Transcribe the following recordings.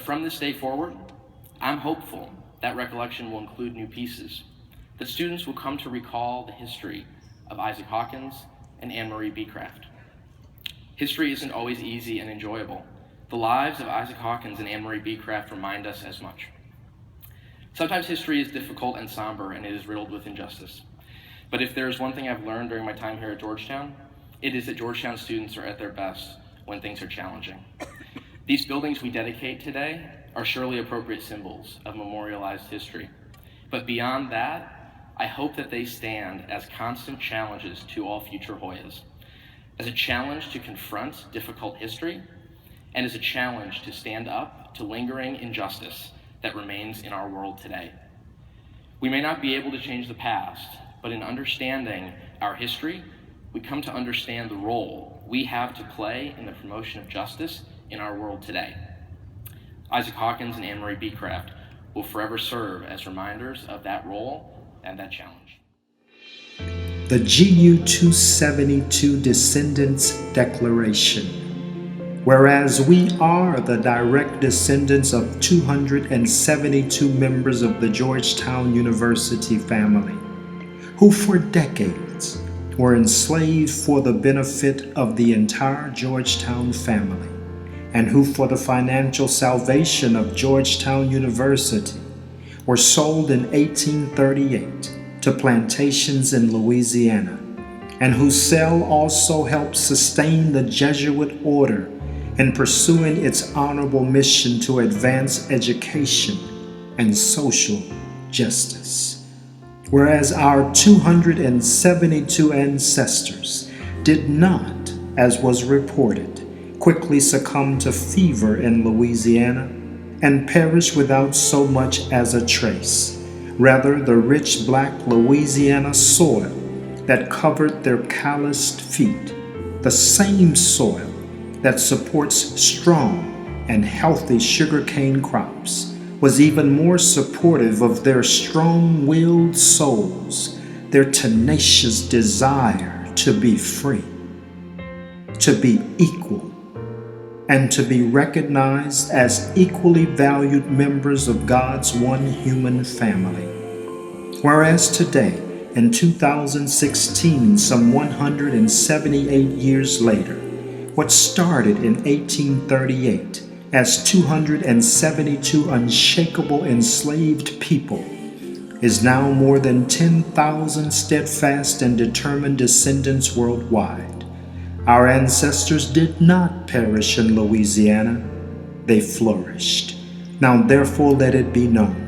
from this day forward, I'm hopeful that recollection will include new pieces, that students will come to recall the history of Isaac Hawkins and Anne-Marie Beecraft. History isn't always easy and enjoyable. The lives of Isaac Hawkins and Anne-Marie Beecraft remind us as much. Sometimes history is difficult and somber, and it is riddled with injustice. But if there is one thing I've learned during my time here at Georgetown, it is that Georgetown students are at their best when things are challenging. These buildings we dedicate today are surely appropriate symbols of memorialized history. But beyond that, I hope that they stand as constant challenges to all future Hoyas, as a challenge to confront difficult history, and as a challenge to stand up to lingering injustice that remains in our world today. We may not be able to change the past, but in understanding our history, we come to understand the role we have to play in the promotion of justice in our world today. Isaac Hawkins and Anne-Marie Beecraft will forever serve as reminders of that role and that challenge. The GU272 Descendants Declaration. Whereas we are the direct descendants of 272 members of the Georgetown University family, who for decades were enslaved for the benefit of the entire Georgetown family, and who for the financial salvation of Georgetown University were sold in 1838 to plantations in Louisiana, and whose sale also helped sustain the Jesuit order in pursuing its honorable mission to advance education and social justice. Whereas our 272 ancestors did not, as was reported, quickly succumb to fever in Louisiana and perish without so much as a trace. Rather, the rich black Louisiana soil that covered their calloused feet, the same soil that supports strong and healthy sugarcane crops, was even more supportive of their strong-willed souls, their tenacious desire to be free, to be equal, and to be recognized as equally valued members of God's one human family. Whereas today, in 2016, some 178 years later, what started in 1838 as 272 unshakable enslaved people is now more than 10,000 steadfast and determined descendants worldwide. Our ancestors did not perish in Louisiana, they flourished. Now therefore let it be known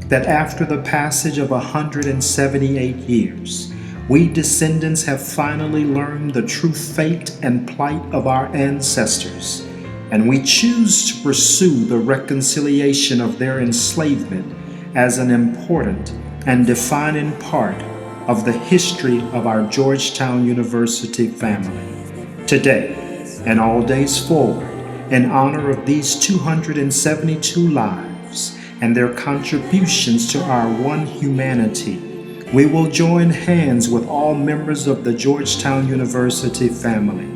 that after the passage of 178 years, we descendants have finally learned the true fate and plight of our ancestors, and we choose to pursue the reconciliation of their enslavement as an important and defining part of the history of our Georgetown University family. Today, and all days forward, in honor of these 272 lives and their contributions to our one humanity, we will join hands with all members of the Georgetown University family.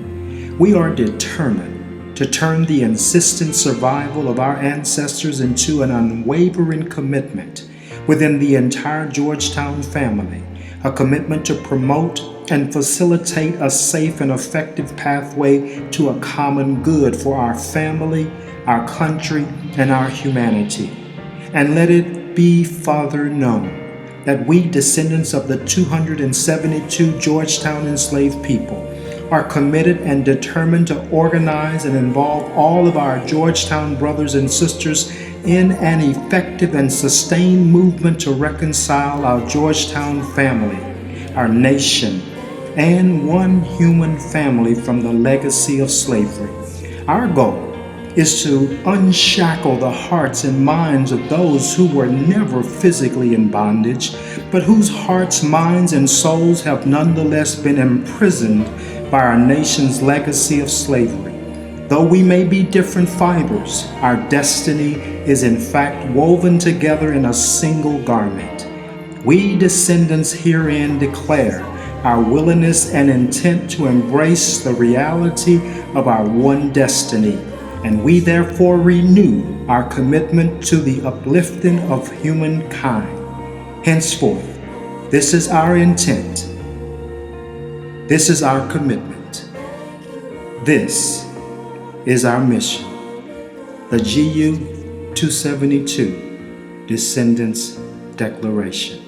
We are determined to turn the insistent survival of our ancestors into an unwavering commitment within the entire Georgetown family, a commitment to promote and facilitate a safe and effective pathway to a common good for our family, our country, and our humanity. And let it be further known that we, descendants of the 272 Georgetown enslaved people, are committed and determined to organize and involve all of our Georgetown brothers and sisters in an effective and sustained movement to reconcile our Georgetown family, our nation, and one human family from the legacy of slavery. Our goal is to unshackle the hearts and minds of those who were never physically in bondage, but whose hearts, minds, and souls have nonetheless been imprisoned by our nation's legacy of slavery. Though we may be different fibers, our destiny is in fact woven together in a single garment. We descendants herein declare our willingness and intent to embrace the reality of our one destiny, and we therefore renew our commitment to the uplifting of humankind. Henceforth, this is our intent. This is our commitment. This is our mission. The GU272 Descendants Declaration.